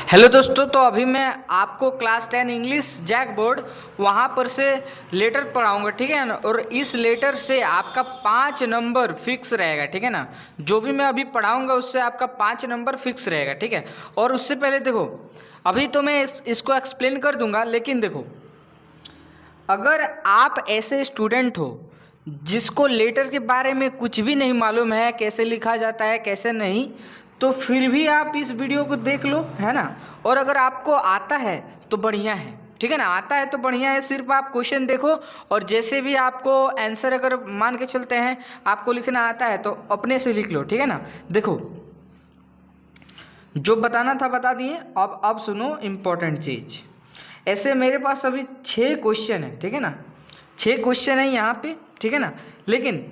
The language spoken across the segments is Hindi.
हेलो दोस्तों, तो अभी मैं आपको क्लास 10 इंग्लिश जैक बोर्ड वहाँ पर से लेटर पढ़ाऊँगा, ठीक है ना। और इस लेटर से आपका 5 नंबर फिक्स रहेगा, ठीक है ना। जो भी मैं अभी पढ़ाऊँगा उससे आपका 5 नंबर फिक्स रहेगा, ठीक है। और उससे पहले देखो, अभी तो मैं इसको एक्सप्लेन कर दूंगा, लेकिन देखो, अगर आप ऐसे स्टूडेंट हो जिसको लेटर के बारे में कुछ भी नहीं मालूम है, कैसे लिखा जाता है कैसे नहीं, तो फिर भी आप इस वीडियो को देख लो, है ना। और अगर आपको आता है तो बढ़िया है, ठीक है ना। आता है तो बढ़िया है, सिर्फ आप क्वेश्चन देखो और जैसे भी आपको आंसर, अगर मान के चलते हैं आपको लिखना आता है तो अपने से लिख लो, ठीक है ना। देखो, जो बताना था बता दिए। अब सुनो इम्पोर्टेंट चीज़। ऐसे मेरे पास अभी 6 क्वेश्चन है, ठीक है ना। 6 क्वेश्चन है यहाँ पे, ठीक है ना। लेकिन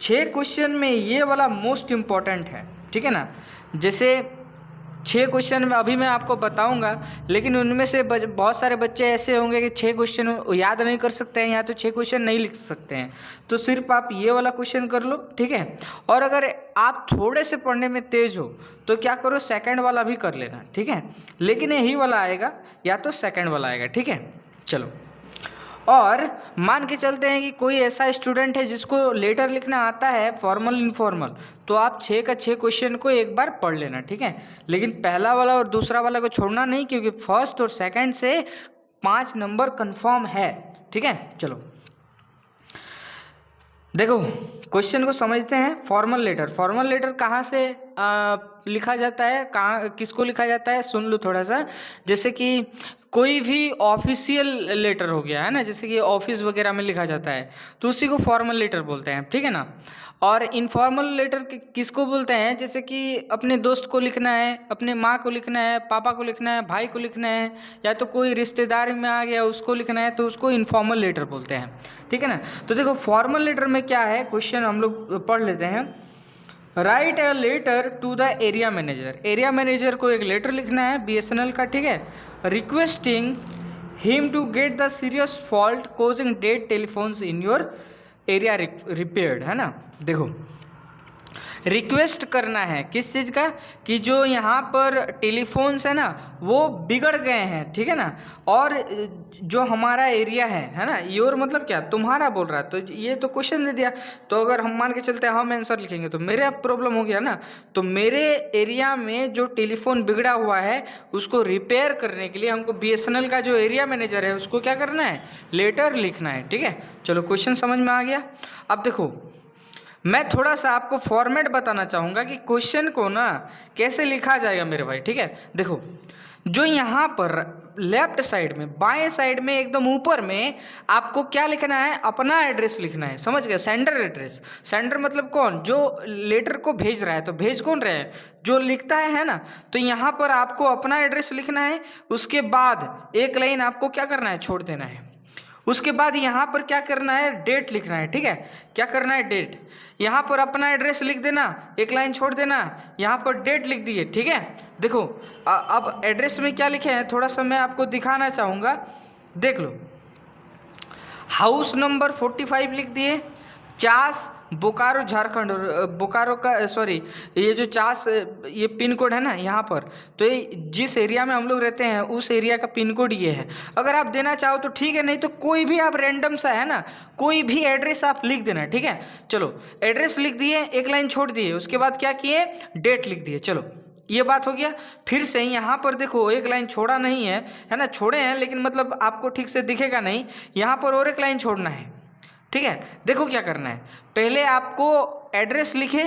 6 क्वेश्चन में ये वाला मोस्ट इम्पॉर्टेंट है, ठीक है ना। जैसे 6 क्वेश्चन में अभी मैं आपको बताऊंगा, लेकिन उनमें से बहुत सारे बच्चे ऐसे होंगे कि 6 क्वेश्चन याद नहीं कर सकते हैं या तो 6 क्वेश्चन नहीं लिख सकते हैं। तो सिर्फ आप ये वाला क्वेश्चन कर लो, ठीक है। और अगर आप थोड़े से पढ़ने में तेज हो तो क्या करो, सेकंड वाला भी कर लेना, ठीक है। लेकिन यही वाला आएगा या तो सेकंड वाला आएगा, ठीक है। चलो, और मान के चलते हैं कि कोई ऐसा स्टूडेंट है जिसको लेटर लिखना आता है, फॉर्मल इनफॉर्मल, तो आप 6 का 6 क्वेश्चन को एक बार पढ़ लेना, ठीक है। लेकिन पहला वाला और दूसरा वाला को छोड़ना नहीं, क्योंकि फर्स्ट और सेकंड से 5 नंबर कंफर्म है, ठीक है। चलो देखो, क्वेश्चन को समझते हैं। फॉर्मल लेटर कहाँ से लिखा जाता है, कहाँ किसको लिखा जाता है, सुन लो थोड़ा सा। जैसे कि कोई भी ऑफिशियल लेटर हो गया है ना, जैसे कि ऑफिस वगैरह में लिखा जाता है, तो उसी को फॉर्मल लेटर बोलते हैं, ठीक है ना। और इनफॉर्मल लेटर किसको बोलते हैं, जैसे कि अपने दोस्त को लिखना है, अपने माँ को लिखना है, पापा को लिखना है, भाई को लिखना है, या तो कोई रिश्तेदार में आ गया उसको लिखना है, तो उसको इनफॉर्मल लेटर बोलते हैं, ठीक है ना। तो देखो, फॉर्मल लेटर में क्या है, क्वेश्चन हम लोग पढ़ लेते हैं। Write a letter to the area manager. Area manager को एक लेटर लिखना है बीएसएनएल का, ठीक है। Requesting him to get the serious fault causing dead telephones in your area repaired, है ना। देखो, रिक्वेस्ट करना है किस चीज़ का, कि जो यहाँ पर टेलीफोन्स है ना वो बिगड़ गए हैं, ठीक है ना। और जो हमारा एरिया है ना, योर मतलब क्या, तुम्हारा बोल रहा है, तो ये तो क्वेश्चन दे दिया। तो अगर हम मान के चलते हैं हम आंसर लिखेंगे तो मेरे अब प्रॉब्लम हो गया ना। तो मेरे एरिया में जो टेलीफोन बिगड़ा हुआ है उसको रिपेयर करने के लिए हमको बीएसएनएल का जो एरिया मैनेजर है उसको क्या करना है, लेटर लिखना है, ठीक है। चलो, क्वेश्चन समझ में आ गया। अब देखो, मैं थोड़ा सा आपको फॉर्मेट बताना चाहूँगा कि क्वेश्चन को ना कैसे लिखा जाएगा मेरे भाई, ठीक है। देखो, जो यहाँ पर लेफ्ट साइड में, बाएं साइड में एकदम ऊपर में आपको क्या लिखना है, अपना एड्रेस लिखना है, समझ गए। सेंडर एड्रेस, सेंडर मतलब कौन, जो लेटर को भेज रहा है, तो भेज कौन रहे हैं, जो लिखता है ना। तो यहाँ पर आपको अपना एड्रेस लिखना है। उसके बाद एक लाइन आपको क्या करना है, छोड़ देना है। उसके बाद यहाँ पर क्या करना है, डेट लिखना है, ठीक है। क्या करना है, डेट। यहाँ पर अपना एड्रेस लिख देना, एक लाइन छोड़ देना, यहाँ पर डेट लिख दिए, ठीक है। देखो, अब एड्रेस में क्या लिखे हैं थोड़ा सा मैं आपको दिखाना चाहूँगा, देख लो। हाउस नंबर 45 लिख दिए, चास, बोकारो झारखंड। बोकारो का सॉरी, ये जो चास ये पिन कोड है ना यहाँ पर, तो ये जिस एरिया में हम लोग रहते हैं उस एरिया का पिन कोड ये है। अगर आप देना चाहो तो ठीक है, नहीं तो कोई भी आप रैंडम सा है ना, कोई भी एड्रेस आप लिख देना, ठीक है। चलो, एड्रेस लिख दिए, एक लाइन छोड़ दिए, उसके बाद क्या किए, डेट लिख दिए। चलो, ये बात हो गया। फिर से यहाँ पर देखो, एक लाइन छोड़ा नहीं है ना, छोड़े हैं लेकिन मतलब आपको ठीक से दिखेगा नहीं, यहाँ पर और एक लाइन छोड़ना है, ठीक है। देखो क्या करना है, पहले आपको एड्रेस लिखे,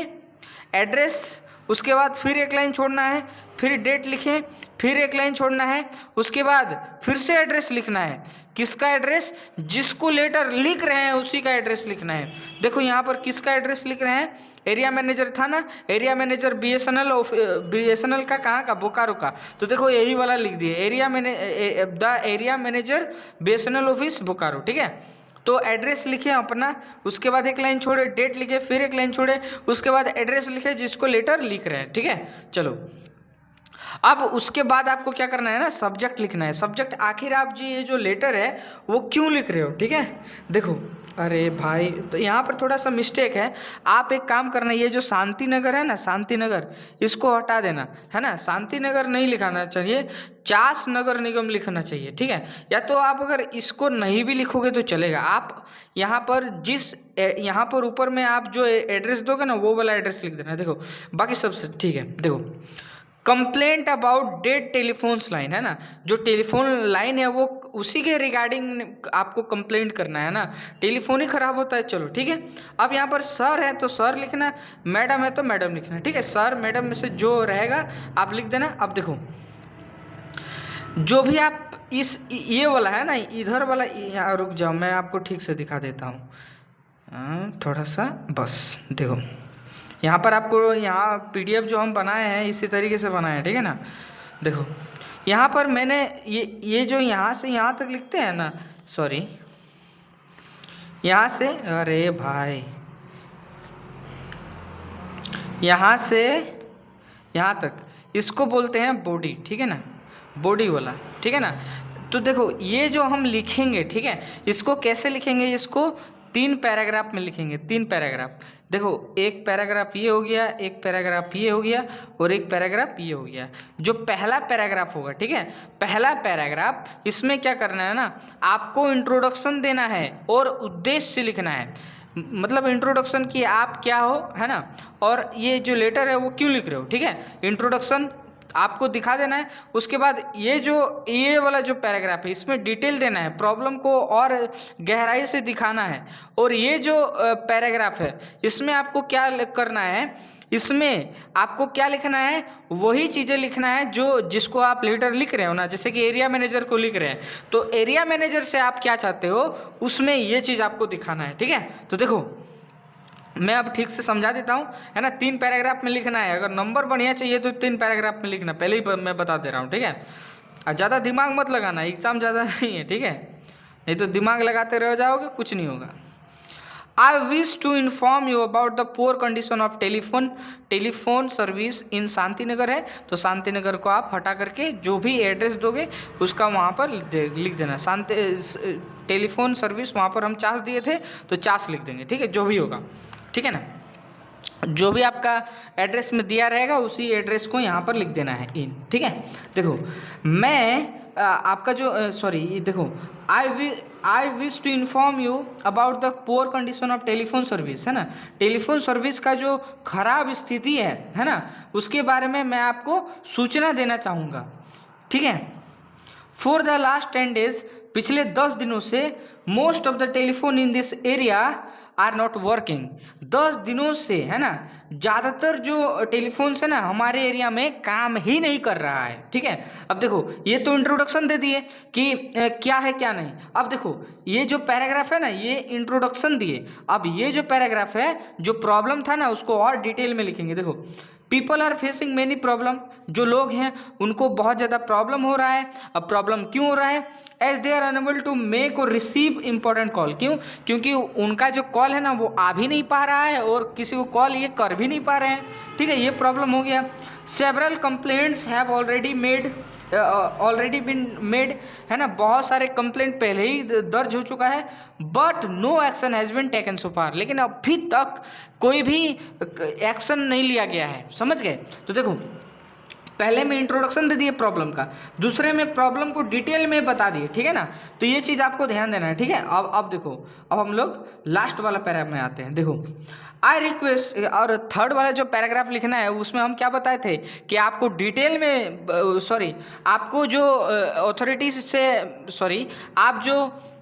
एड्रेस, उसके बाद फिर एक लाइन छोड़ना है, फिर डेट लिखें, फिर एक लाइन छोड़ना है, उसके बाद फिर से एड्रेस लिखना है। किसका एड्रेस, जिसको लेटर लिख रहे हैं उसी का एड्रेस लिखना है। देखो यहाँ पर किसका एड्रेस लिख रहे हैं, एरिया मैनेजर था ना, एरिया मैनेजर बीएसएनएल का, कहाँ का, बोकारो का। तो देखो यही वाला लिख दिए, the area manager BSNL office Bokaro, ठीक है। तो एड्रेस लिखे अपना, उसके बाद एक लाइन छोड़े, डेट लिखे, फिर एक लाइन छोड़े, उसके बाद एड्रेस लिखे जिसको लेटर लिख रहे हैं, ठीक है। चलो, अब उसके बाद आपको क्या करना है ना, सब्जेक्ट लिखना है। सब्जेक्ट, आखिर आप जी ये जो लेटर है वो क्यों लिख रहे हो, ठीक है। देखो, अरे भाई, तो यहाँ पर थोड़ा सा मिस्टेक है। आप एक काम करना, ये जो शांति नगर है ना, शांति नगर, इसको हटा देना, है ना। शांति नगर नहीं लिखाना चाहिए, चास नगर निगम लिखना चाहिए, ठीक है। या तो आप अगर इसको नहीं भी लिखोगे तो चलेगा। आप यहाँ पर यहाँ पर ऊपर में आप जो एड्रेस दोगे ना, वो वाला एड्रेस लिख देना। देखो बाकी सब ठीक है। देखो, complaint about dead telephones line, है ना, जो टेलीफोन लाइन है वो उसी के रिगार्डिंग आपको कंप्लेंट करना है ना। टेलीफोन ही खराब होता है, चलो ठीक है। अब यहाँ पर सर है तो सर लिखना, मैडम है तो मैडम लिखना, ठीक है। सर मैडम में से जो रहेगा आप लिख देना। अब देखो, जो भी आप ये वाला है ना, इधर वाला, यहाँ रुक जाओ, मैं आपको ठीक से दिखा देता हूँ थोड़ा सा, बस देखो। यहाँ पर आपको, यहाँ पीडीएफ जो हम बनाए हैं इसी तरीके से बनाए हैं, ठीक है ना। देखो यहाँ पर मैंने ये जो यहाँ से यहाँ तक लिखते हैं ना, सॉरी, यहाँ से, अरे भाई, यहाँ से यहाँ तक, इसको बोलते हैं बॉडी, ठीक है ना, बॉडी वाला, ठीक है ना। तो देखो ये जो हम लिखेंगे, ठीक है, इसको कैसे लिखेंगे, इसको 3 पैराग्राफ में लिखेंगे, 3 पैराग्राफ। देखो, एक पैराग्राफ ये हो गया, एक पैराग्राफ ये हो गया, और एक पैराग्राफ ये हो गया। जो पहला पैराग्राफ होगा, ठीक है, पहला पैराग्राफ, इसमें क्या करना है ना, आपको इंट्रोडक्शन देना है और उद्देश्य लिखना है। मतलब इंट्रोडक्शन की आप क्या हो, है ना, और ये जो लेटर है वो क्यों लिख रहे हो, ठीक है। इंट्रोडक्शन आपको दिखा देना है। उसके बाद ये वाला जो पैराग्राफ है, इसमें डिटेल देना है, प्रॉब्लम को और गहराई से दिखाना है। और ये जो पैराग्राफ है, इसमें आपको क्या करना है, इसमें आपको क्या लिखना है, वही चीज़ें लिखना है जिसको आप लेटर लिख रहे हो ना। जैसे कि एरिया मैनेजर को लिख रहे हैं, तो एरिया मैनेजर से आप क्या चाहते हो, उसमें ये चीज़ आपको दिखाना है, ठीक है। तो देखो, मैं अब ठीक से समझा देता हूँ, है ना। 3 पैराग्राफ में लिखना है। अगर नंबर बढ़िया चाहिए तो 3 पैराग्राफ में लिखना, पहले ही मैं बता दे रहा हूँ, ठीक है। और ज़्यादा दिमाग मत लगाना, एग्जाम ज़्यादा नहीं है, ठीक है, नहीं तो दिमाग लगाते रह जाओगे, कुछ नहीं होगा। I wish to inform you about the poor condition of telephone service in Shanti Nagar है, तो शांति नगर को आप हटा करके जो भी एड्रेस दोगे उसका वहाँ पर लिख देना। शांति टेलीफोन सर्विस, वहाँ पर हम 4 दिए थे तो 4 लिख देंगे, ठीक है, जो भी होगा, ठीक है ना। जो भी आपका एड्रेस में दिया रहेगा उसी एड्रेस को यहाँ पर लिख देना है इन, ठीक है। देखो, मैं आपका जो सॉरी, देखो, I wish to inform you about the poor condition of telephone service, है ना। टेलीफोन सर्विस का जो खराब स्थिति है ना, उसके बारे में मैं आपको सूचना देना चाहूँगा, ठीक है। फॉर द लास्ट 10 days, पिछले 10 दिनों से, most of the telephone in this area are not working. 10 दिनों से, है ना, ज़्यादातर जो टेलीफोन्स है ना हमारे एरिया में काम ही नहीं कर रहा है, ठीक है। अब देखो, ये तो इंट्रोडक्शन दे दिए कि क्या है क्या नहीं। अब देखो, ये जो पैराग्राफ है ना, ये इंट्रोडक्शन दिए। अब ये जो पैराग्राफ है, जो प्रॉब्लम था ना, उसको और डिटेल में लिखेंगे। देखो, people are facing many problem, जो लोग हैं उनको बहुत ज़्यादा प्रॉब्लम हो रहा है। अब प्रॉब्लम क्यों हो रहा है, as they are unable to make और रिसीव इंपॉर्टेंट कॉल। क्यों, क्योंकि उनका जो कॉल है ना वो आ भी नहीं पा रहा है और किसी को कॉल ये कर भी नहीं पा रहे हैं, ठीक है, ये प्रॉब्लम हो गया। Several complaints have already been made, है ना, बहुत सारे कंप्लेंट पहले ही दर्ज हो चुका है, but no action has been taken so far, लेकिन अभी तक कोई भी एक्शन नहीं लिया गया है, समझ गए। तो देखो, पहले में इंट्रोडक्शन दे दिए प्रॉब्लम का, दूसरे में प्रॉब्लम को डिटेल में बता दिए, ठीक है ना। तो ये चीज़ आपको ध्यान देना है, ठीक है। अब देखो, अब हम लोग लास्ट वाला पैराग्राफ में आते हैं। देखो, आई रिक्वेस्ट, और थर्ड वाला जो पैराग्राफ लिखना है उसमें हम क्या बताए थे कि आपको डिटेल में, सॉरी, आपको जो अथॉरिटीज से, सॉरी, आप जो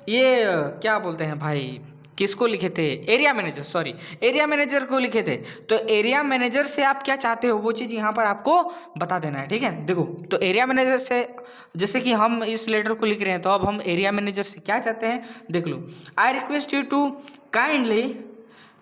ये क्या बोलते हैं भाई, किसको लिखे थे, area manager, sorry, area manager को लिखे थे। तो एरिया मैनेजर से आप क्या चाहते हो वो चीज़ यहाँ पर आपको बता देना है, ठीक है। देखो, तो एरिया मैनेजर से, जैसे कि हम इस लेटर को लिख रहे हैं, तो अब हम एरिया मैनेजर से क्या चाहते हैं, देख लो। I request you to kindly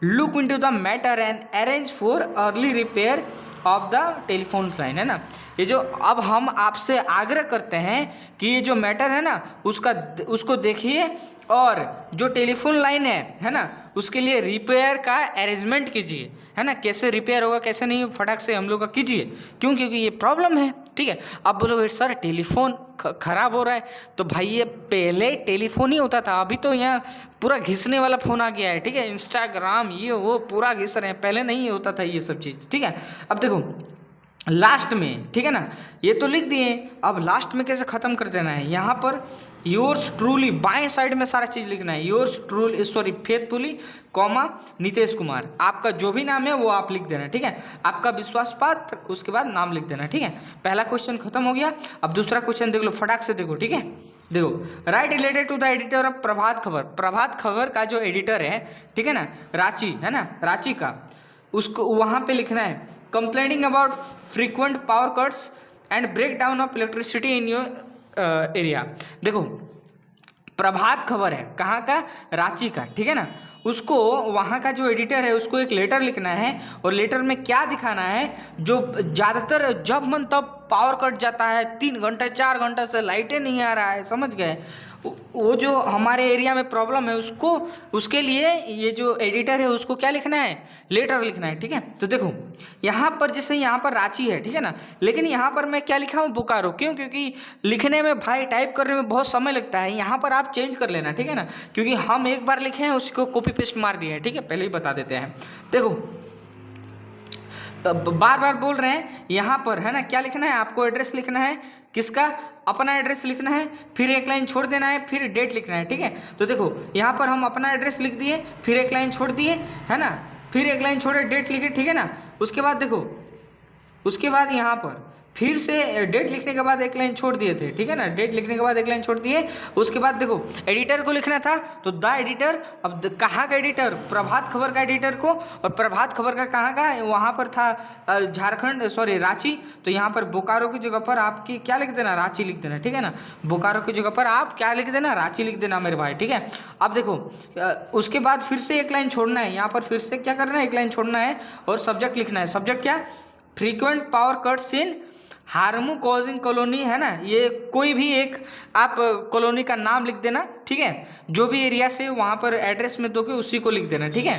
look into the matter and arrange for early repair of the telephone line, है ना। ये जो अब हम आपसे आग्रह करते हैं कि ये जो मैटर है ना उसको देखिए और जो टेलीफोन लाइन है ना, उसके लिए रिपेयर का अरेंजमेंट कीजिए, है ना। कैसे रिपेयर होगा कैसे नहीं, फटाक से हम लोग का कीजिए। क्यों, क्योंकि ये प्रॉब्लम है। ठीक है। अब बोलोगे सर टेलीफोन खराब हो रहा है, तो भाई ये पहले टेलीफोन ही होता था, अभी तो यहाँ पूरा घिसने वाला फ़ोन आ गया है, ठीक है। इंस्टाग्राम ये वो पूरा घिस रहे हैं, पहले नहीं होता था ये सब चीज़, ठीक है। अब देखो लास्ट में, ठीक है ना, ये तो लिख दिए, अब लास्ट में कैसे ख़त्म कर देना है, यहाँ पर योर्स ट्रूली बाएं साइड में सारा चीज़ लिखना है, yours truly sorry faithfully comma Nitish Kumar, आपका जो भी नाम है वो आप लिख देना, ठीक है। आपका विश्वास पात्र, उसके बाद नाम लिख देना, ठीक है। पहला क्वेश्चन खत्म हो गया। अब दूसरा क्वेश्चन देख लो, फटाक से देखो, ठीक है। देखो, right related to the editor of Prabhat Khabar, Prabhat खबर का जो एडिटर है, ठीक है ना, रांची है ना, रांची का, उसको वहाँ पे लिखना है complaining about frequent power cuts and break down of electricity in your area. देखो प्रभात खबर है कहाँ का, रांची का, ठीक है ना, उसको वहाँ का जो एडिटर है उसको एक लेटर लिखना है, और लेटर में क्या दिखाना है, जो ज़्यादातर जब मन तब पावर कट जाता है, 3 घंटे 4 घंटा से लाइटें नहीं आ रहा है, समझ गए, वो जो हमारे एरिया में प्रॉब्लम है उसको, उसके लिए ये जो एडिटर है उसको क्या लिखना है, लेटर लिखना है, ठीक है। तो देखो यहाँ पर जैसे यहाँ पर रांची है, ठीक है ना, लेकिन यहाँ पर मैं क्या लिखा हूँ, बोकारो, क्यों, क्योंकि लिखने में भाई टाइप करने में बहुत समय लगता है, यहाँ पर आप चेंज कर लेना, ठीक है ना, क्योंकि हम एक बार लिखे हैं उसको कॉपी पेस्ट मार दिया है, ठीक है, पहले ही बता देते हैं। देखो बार बार बोल रहे हैं, यहाँ पर है ना क्या लिखना है, आपको एड्रेस लिखना है, किसका, अपना एड्रेस लिखना है, फिर एक लाइन छोड़ देना है, फिर डेट लिखना है, ठीक है। तो देखो यहाँ पर हम अपना एड्रेस लिख दिए, फिर एक लाइन छोड़ दिए, है ना, फिर एक लाइन छोड़े, डेट लिखे, ठीक है ना। उसके बाद देखो, उसके बाद यहाँ पर फिर से डेट लिखने के बाद एक लाइन छोड़ दिए थे, ठीक है ना, डेट लिखने के बाद एक लाइन छोड़ दिए। उसके बाद देखो एडिटर को लिखना था, तो द एडिटर, अब कहाँ का एडिटर, प्रभात खबर का एडिटर को, और प्रभात खबर का कहाँ का, वहाँ पर था झारखंड सॉरी रांची, तो यहाँ पर बोकारो की जगह पर आपकी क्या लिख देना, रांची लिख देना, ठीक है ना, बोकारो की जगह पर आप क्या लिख देना, रांची लिख देना मेरे भाई, ठीक है। अब देखो उसके बाद फिर से एक लाइन छोड़ना है, यहाँ पर फिर से क्या करना है, एक लाइन छोड़ना है, और सब्जेक्ट लिखना है, सब्जेक्ट क्या, frequent power cuts in Harmu causing colony, है ना, ये कोई भी एक आप कॉलोनी का नाम लिख देना, ठीक है, जो भी एरिया से वहाँ पर एड्रेस में दोगे उसी को लिख देना, ठीक है।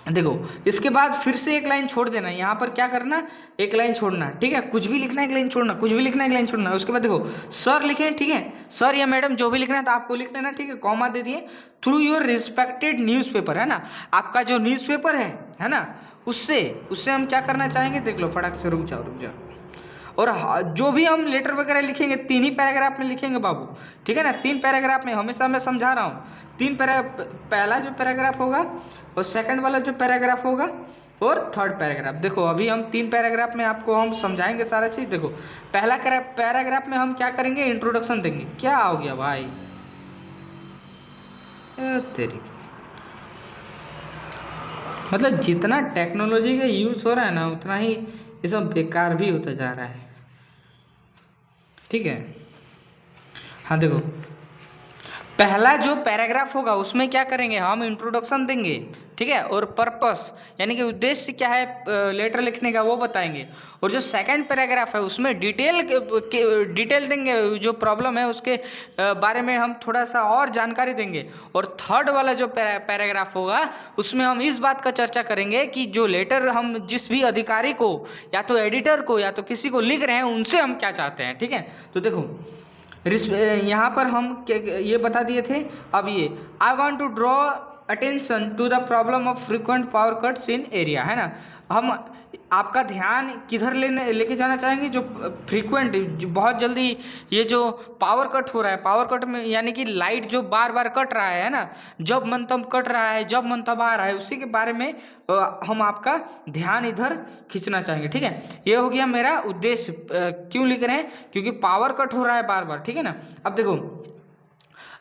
देखो इसके बाद फिर से एक लाइन छोड़ देना, यहाँ पर क्या करना, एक लाइन छोड़ना, ठीक है, कुछ भी लिखना है एक लाइन छोड़ना, कुछ भी लिखना है एक लाइन छोड़ना। उसके बाद देखो सर लिखे, ठीक है, सर या मैडम जो भी लिखना है तो आपको लिख लेना, ठीक है, कॉमा दे दिए, थ्रू योर रिस्पेक्टेड न्यूज़पेपर, है ना, आपका जो न्यूज़पेपर है ना, उससे हम क्या करना चाहेंगे, देख लो फटाक से, रुक जाओ। और जो भी हम लेटर वगैरह लिखेंगे 3 ही पैराग्राफ में लिखेंगे बाबू, ठीक है ना, 3 पैराग्राफ में, हमेशा मैं समझा रहा हूँ, 3 पहला जो पैराग्राफ होगा, और सेकंड वाला जो पैराग्राफ होगा, और थर्ड पैराग्राफ। देखो अभी हम 3 पैराग्राफ में आपको हम समझाएंगे सारा चीज़। देखो पहला पैराग्राफ में हम क्या करेंगे, इंट्रोडक्शन देंगे। क्या हो गया भाई, तेरी मतलब जितना टेक्नोलॉजी का यूज़ हो रहा है ना, उतना ही ये सब बेकार भी होता जा रहा है, ठीक है। हाँ देखो पहला जो पैराग्राफ होगा उसमें क्या करेंगे, हम इंट्रोडक्शन देंगे, ठीक है, और पर्पस यानी कि उद्देश्य क्या है लेटर लिखने का वो बताएंगे। और जो सेकंड पैराग्राफ है उसमें डिटेल देंगे, जो प्रॉब्लम है उसके बारे में हम थोड़ा सा और जानकारी देंगे। और थर्ड वाला जो पैराग्राफ होगा उसमें हम इस बात का चर्चा करेंगे कि जो लेटर हम जिस भी अधिकारी को या तो एडिटर को या तो किसी को लिख रहे हैं उनसे हम क्या चाहते हैं, ठीक है। तो देखो यहाँ पर हम ये बता दिए थे। अब ये I want to draw attention to the problem of frequent power cuts in area, है ना, हम आपका ध्यान किधर लेके जाना चाहेंगे, जो फ्रीक्वेंट बहुत जल्दी ये जो पावर कट हो रहा है, पावर कट में यानी कि लाइट जो बार बार कट रहा है ना, जब मन तब कट रहा है, जब मन तब आ रहा है, उसी के बारे में हम आपका ध्यान इधर खींचना चाहेंगे, ठीक है। ये हो गया मेरा उद्देश्य, क्यों लिख रहे हैं, क्योंकि पावर कट हो रहा है बार बार, ठीक है ना। अब देखो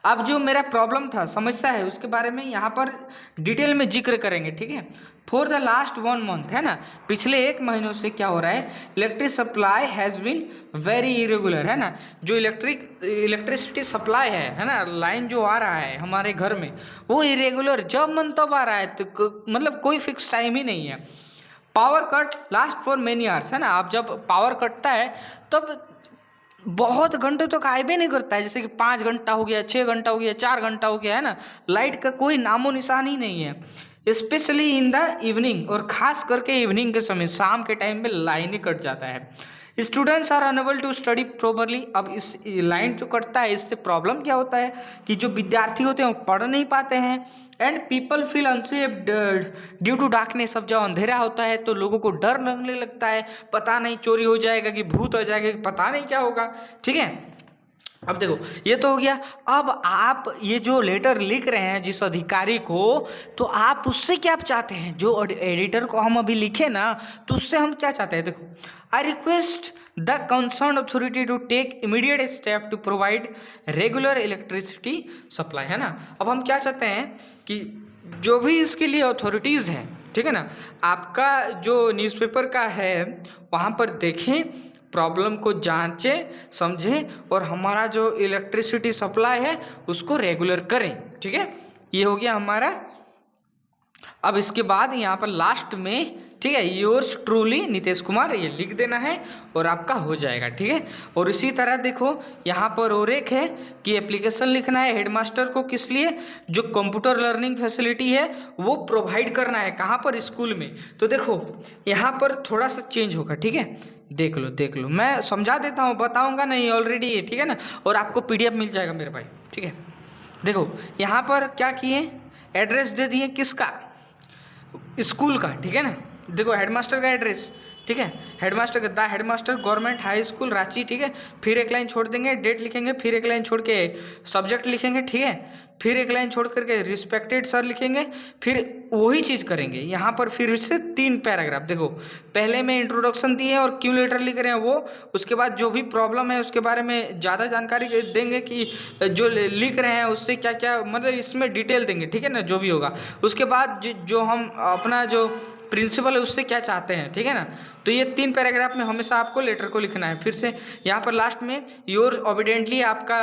अब जो मेरा प्रॉब्लम था, समस्या है, उसके बारे में यहाँ पर डिटेल में जिक्र करेंगे, ठीक है। फॉर द लास्ट 1 मंथ, है ना, पिछले 1 महीनों से क्या हो रहा है, electric supply has been very irregular, है ना, जो इलेक्ट्रिसिटी सप्लाई है ना, लाइन जो आ रहा है हमारे घर में वो इरेगुलर जब मन तब आ रहा है, तो मतलब कोई फिक्स टाइम ही नहीं है। Power cut last for many hours, है ना, अब जब पावर कटता है तब बहुत घंटे तक आए नहीं करता है, जैसे कि 5 घंटा हो गया, 6 घंटा हो गया, 4 घंटा हो गया, है ना, लाइट का कोई नामो निशान ही नहीं है। स्पेशली इन द इवनिंग, और खास करके इवनिंग के समय, शाम के टाइम में लाइन ही कट जाता है। Students are unable to study properly. अब इस लाइन जो कटता है इससे प्रॉब्लम क्या होता है कि जो विद्यार्थी होते हैं वो पढ़ नहीं पाते हैं। And people feel unsafe due to darkness. अब जब अंधेरा होता है तो लोगों को डर लगने लगता है, पता नहीं चोरी हो जाएगा कि भूत हो जाएगा कि पता नहीं क्या होगा। ठीक है, अब देखो ये तो हो गया। अब आप ये जो लेटर लिख रहे हैं जिस अधिकारी को, तो आप उससे क्या चाहते हैं? जो एडिटर को हम अभी लिखे ना, तो उससे हम क्या चाहते हैं? देखो, I request the concern authority to take immediate step to provide regular electricity supply, है ना। अब हम क्या चाहते हैं कि जो भी इसके लिए अथॉरिटीज़ हैं, ठीक है ना, आपका जो न्यूज़पेपर का है वहाँ पर देखें, प्रॉब्लम को जांचें समझें और हमारा जो इलेक्ट्रिसिटी सप्लाई है उसको रेगुलर करें। ठीक है, ये हो गया हमारा। अब इसके बाद यहाँ पर लास्ट में, ठीक है, योर्स ट्रूली नीतीश कुमार, ये लिख देना है और आपका हो जाएगा। ठीक है, और इसी तरह देखो यहाँ पर और एक है कि एप्लीकेशन लिखना है हेडमास्टर को, किस लिए? जो कंप्यूटर लर्निंग फैसिलिटी है वो प्रोवाइड करना है, कहाँ पर? स्कूल में। तो देखो यहाँ पर थोड़ा सा चेंज होगा। ठीक है, देख लो, मैं समझा देता हूँ, बताऊँगा नहीं ऑलरेडी, ठीक है ना, और आपको PDF मिल जाएगा मेरे भाई। ठीक है, देखो यहाँ पर क्या किए, एड्रेस दे दिए, किसका? स्कूल का। ठीक है ना, देखो हेडमास्टर का एड्रेस, ठीक है, हेडमास्टर का the headmaster government high school Ranchi. ठीक है, फिर एक लाइन छोड़ देंगे, डेट लिखेंगे, फिर एक लाइन छोड़ के सब्जेक्ट लिखेंगे, ठीक है, फिर एक लाइन छोड़ करके रिस्पेक्टेड सर लिखेंगे, फिर वही चीज़ करेंगे यहाँ पर। फिर से 3 पैराग्राफ, देखो पहले में इंट्रोडक्शन दिए और क्यों लेटर लिख रहे हैं वो, उसके बाद जो भी प्रॉब्लम है उसके बारे में ज़्यादा जानकारी देंगे कि जो लिख रहे हैं उससे क्या क्या, मतलब इसमें डिटेल देंगे। ठीक है ना, जो भी होगा उसके बाद जो हम अपना जो प्रिंसिपल है उससे क्या चाहते हैं। ठीक है ना, तो ये 3 पैराग्राफ में हमेशा आपको लेटर को लिखना है। फिर से यहाँ पर लास्ट में योर ओबिडेंटली, आपका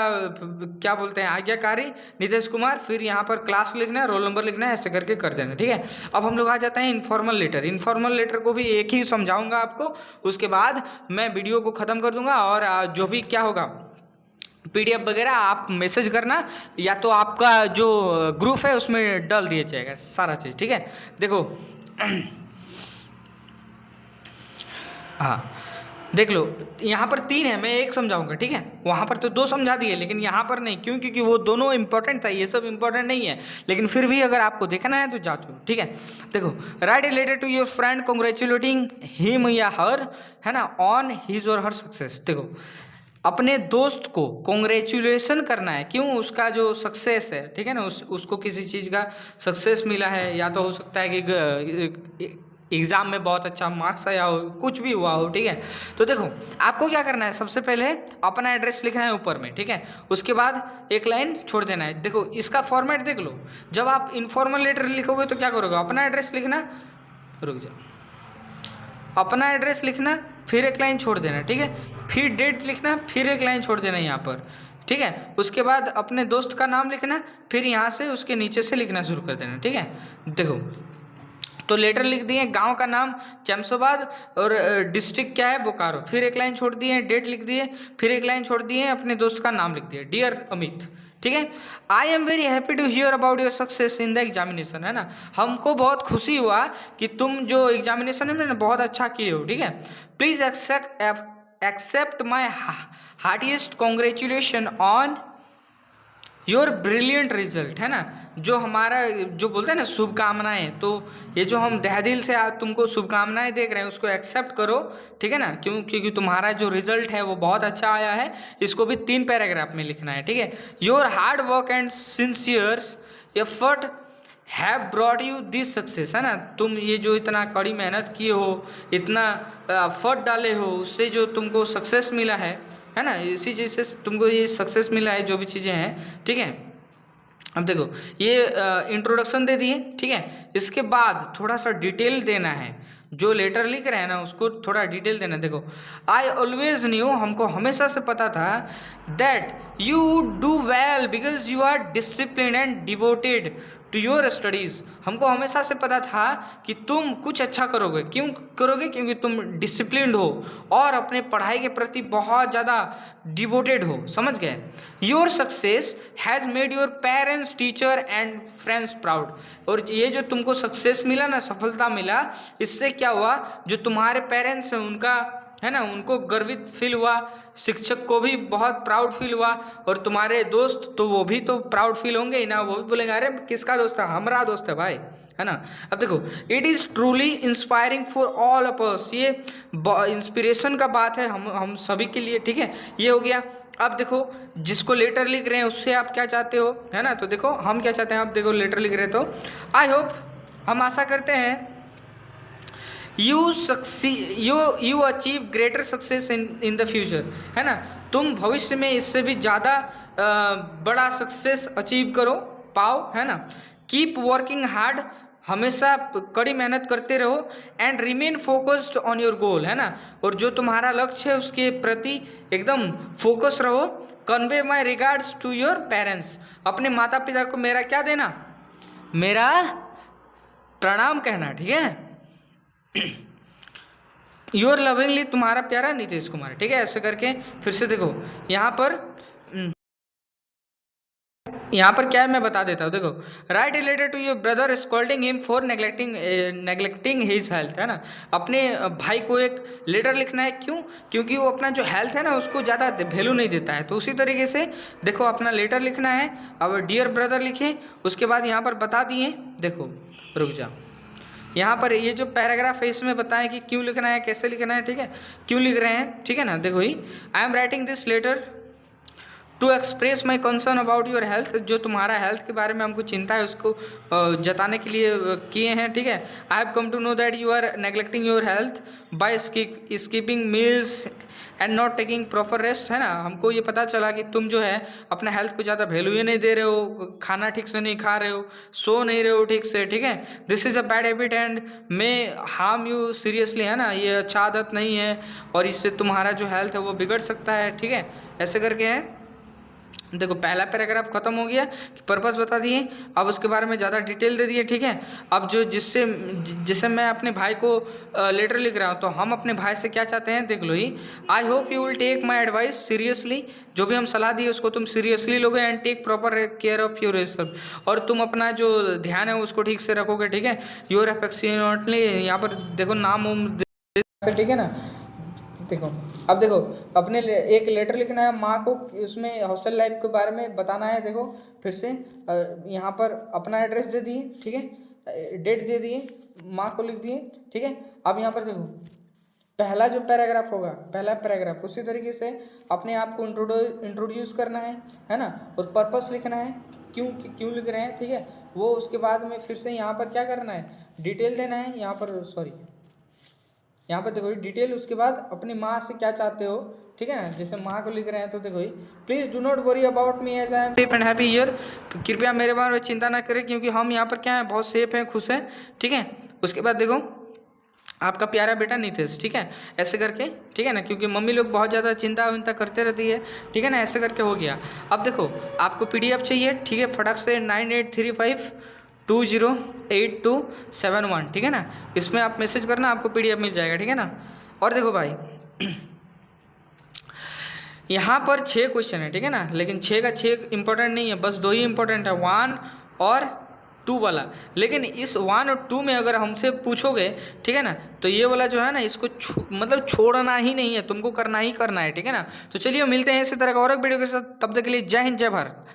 क्या बोलते हैं, आज्ञाकारी नीतीश कुमार, फिर यहाँ पर क्लास लिखना है, रोल नंबर लिखना है, ऐसे करके कर देना। ठीक है, अब हम लोग आ जाते हैं इनफॉर्मल लेटर। इनफॉर्मल लेटर को भी एक ही समझाऊंगा आपको, उसके बाद मैं वीडियो को ख़त्म कर दूंगा। और जो भी क्या होगा PDF वगैरह आप मैसेज करना, या तो आपका जो ग्रुप है उसमें डाल दिया जाएगा सारा चीज़। ठीक है, देखो हाँ देख लो, यहाँ पर 3 है, मैं एक समझाऊंगा। ठीक है, वहाँ पर तो 2 समझा दिए, लेकिन यहाँ पर नहीं, क्यों? क्योंकि वो दोनों इंपॉर्टेंट था, ये सब इंपॉर्टेंट नहीं है, लेकिन फिर भी अगर आपको देखना है तो जांचो। ठीक है, देखो, write a letter to your friend congratulating him या हर, है ना, ऑन हिज और हर सक्सेस। देखो अपने दोस्त को कॉन्ग्रेचुलेशन करना है, क्यों? उसका जो सक्सेस है, ठीक है ना, उसको किसी चीज़ का सक्सेस मिला है, या तो हो सकता है कि एग्ज़ाम में बहुत अच्छा मार्क्स आया हो, कुछ भी हुआ हो। ठीक है, तो देखो आपको क्या करना है, सबसे पहले अपना एड्रेस लिखना है ऊपर में। ठीक है, उसके बाद एक लाइन छोड़ देना है। देखो इसका फॉर्मेट देख लो, जब आप इनफॉर्मल लेटर लिखोगे तो क्या करोगे, अपना एड्रेस लिखना, रुक जाओ, अपना एड्रेस लिखना, फिर एक लाइन छोड़ देना। ठीक है, फिर डेट लिखना, फिर एक लाइन छोड़ देना यहाँ पर। ठीक है, उसके बाद अपने दोस्त का नाम लिखना, फिर यहाँ से उसके नीचे से लिखना शुरू कर देना। ठीक है, देखो तो लेटर लिख दिए, गांव का नाम चमसोबाद और डिस्ट्रिक्ट क्या है, बोकारो, फिर एक लाइन छोड़ दिए, डेट लिख दिए, फिर एक लाइन छोड़ दिए, अपने दोस्त का नाम लिख दिए, डियर अमित। ठीक है, I am very happy to hear about your success in the examination, है ना, हमको बहुत खुशी हुआ कि तुम जो एग्जामिनेशन में ना बहुत अच्छा किए हो। ठीक है, please accept my heartiest congratulation on your brilliant result, है ना, जो हमारा जो बोलते हैं ना शुभकामनाएं, तो ये जो हम तहे दिल से तुमको शुभकामनाएं देख रहे हैं उसको एक्सेप्ट करो। ठीक है ना, क्योंकि तुम्हारा जो रिजल्ट है वो बहुत अच्छा आया है। इसको भी 3 पैराग्राफ में लिखना है। ठीक है, your hard work and sincere effort have brought you this success, है ना, तुम ये जो इतना कड़ी मेहनत किए हो, इतना एफर्ट डाले हो, उससे जो तुमको सक्सेस मिला है ना, इसी चीज़ से तुमको ये सक्सेस मिला है, जो भी चीज़ें हैं। ठीक है, अब देखो ये इंट्रोडक्शन दे दिए। ठीक है, इसके बाद थोड़ा सा डिटेल देना है, जो लेटर लिख रहे हैं ना उसको थोड़ा डिटेल देना। देखो, आई ऑलवेज न्यू, हमको हमेशा से पता था, that you do well because you are discipline and devoted to your studies, हमको हमेशा से पता था कि तुम कुछ अच्छा करोगे। क्यों करोगे? क्योंकि तुम डिसिप्लिन्ड हो और अपने पढ़ाई के प्रति बहुत ज़्यादा डिवोटेड हो, समझ गए। Your success has made your parents, teacher and friends proud, और ये जो तुमको सक्सेस मिला ना, सफलता मिला, इससे क्या हुआ, जो तुम्हारे पेरेंट्स हैं उनका है ना, उनको गर्वित फील हुआ, शिक्षक को भी बहुत प्राउड फील हुआ, और तुम्हारे दोस्त तो वो भी तो प्राउड फील होंगे ही ना, वो भी बोलेंगे अरे किसका दोस्त है, हमारा दोस्त है भाई, है ना। अब देखो, it is truly inspiring for all of us, ये इंस्पिरेशन का बात है हम सभी के लिए, ठीक है, ये हो गया। अब देखो, जिसको लेटर लिख रहे हैं उससे आप क्या चाहते हो, है ना, तो देखो हम क्या चाहते हैं, आप देखो लेटर लिख रहे तो आई होप, हम आशा करते हैं you achieve greater success in the future, है ना, तुम भविष्य में इससे भी ज़्यादा बड़ा सक्सेस अचीव करो, पाओ, है ना। कीप वर्किंग हार्ड, हमेशा कड़ी मेहनत करते रहो, and remain focused on your goal, है ना, और जो तुम्हारा लक्ष्य है उसके प्रति एकदम फोकस रहो। Convey my regards to your parents, अपने माता पिता को मेरा क्या देना, मेरा प्रणाम कहना, ठीक है। योर लविंगली, तुम्हारा प्यारा नीतीश कुमार, ठीक है, ऐसे करके फिर से देखो यहाँ पर क्या है मैं बता देता हूँ, देखो, right related to your brother scolding him for neglecting his health, है ना, अपने भाई को एक लेटर लिखना है, क्यों, क्योंकि वो अपना जो हेल्थ है ना उसको ज़्यादा वैल्यू नहीं देता है, तो उसी तरीके से देखो अपना लेटर लिखना है। अब डियर ब्रदर लिखे, उसके बाद यहाँ पर बता दिए, देखो रुक जाओ, यहाँ पर ये जो पैराग्राफ है इसमें बताएं कि क्यों लिखना है, कैसे लिखना है, ठीक है, क्यों लिख रहे हैं, ठीक है ना। देखो ही, I am writing this letter to express my concern about your health, जो तुम्हारा हेल्थ के बारे में हमको चिंता है उसको जताने के लिए किए हैं, ठीक है। I have come to know that you are neglecting your health by skipping meals and not taking proper rest, है ना, हमको ये पता चला कि तुम जो है अपना हेल्थ को ज़्यादा वैल्यू ही नहीं दे रहे हो, खाना ठीक से नहीं खा रहे हो, सो नहीं रहे हो ठीक से, ठीक है। This is a bad habit and may harm you seriously, है ना, ये अच्छा आदत नहीं है और इससे तुम्हारा जो हेल्थ है वो बिगड़ सकता है, ठीक है, ऐसे करके है। देखो पहला पैराग्राफ खत्म हो गया कि पर्पस बता दिए, अब उसके बारे में ज़्यादा डिटेल दे दिए, ठीक है। अब जो जिससे मैं अपने भाई को लेटर लिख रहा हूँ, तो हम अपने भाई से क्या चाहते हैं, देख लो ही, I hope you will take my advice seriously, जो भी हम सलाह दिए उसको तुम सीरियसली लोगे, and take proper care of yourself, और तुम अपना जो ध्यान है उसको ठीक से रखोगे, ठीक है। योर अफेक्शनेटली, यहाँ पर देखो नाम ठीक है ना। देखो अब देखो, अपने एक लेटर लिखना है माँ को, उसमें हॉस्टल लाइफ के बारे में बताना है। देखो फिर से यहाँ पर अपना एड्रेस दे दिए, ठीक है, डेट दे दिए, माँ को लिख दिए, ठीक है। अब यहाँ पर देखो पहला जो पैराग्राफ होगा, पहला पैराग्राफ उसी तरीके से अपने आप को इंट्रोड्यूस करना है ना, और पर्पस लिखना है, क्यों लिख रहे हैं, ठीक है। वो उसके बाद में फिर से यहाँ पर क्या करना है, डिटेल देना है, यहाँ पर सॉरी यहाँ पर देखो डिटेल, उसके बाद अपनी माँ से क्या चाहते हो, ठीक है ना, जैसे माँ को लिख रहे हैं तो देखो please do not worry about me as I am safe and happy here, कृपया मेरे बारे में चिंता ना करें क्योंकि हम यहाँ पर क्या है बहुत सेफ हैं, खुश हैं, ठीक है। उसके बाद देखो आपका प्यारा बेटा नीतीश, ठीक है, ऐसे करके, ठीक है ना, क्योंकि मम्मी लोग बहुत ज़्यादा चिंता विंता करते रहती है, ठीक है ना, ऐसे करके हो गया। अब देखो आपको PDF चाहिए, ठीक है, फटाक से 9835208271, ठीक है ना, इसमें आप मैसेज करना, आपको PDF मिल जाएगा, ठीक है ना। और देखो भाई यहाँ पर 6 क्वेश्चन है, ठीक है ना, लेकिन 6 का 6 इंपॉर्टेंट नहीं है, बस 2 ही इंपॉर्टेंट है, 1 और 2 वाला। लेकिन इस 1 और 2 में अगर हमसे पूछोगे, ठीक है ना, तो ये वाला जो है ना इसको मतलब छोड़ना ही नहीं है, तुमको करना ही करना है, ठीक है ना। तो चलिए मिलते हैं इसी तरह का और एक वीडियो के साथ, तब तक के लिए जय हिंद जय भारत।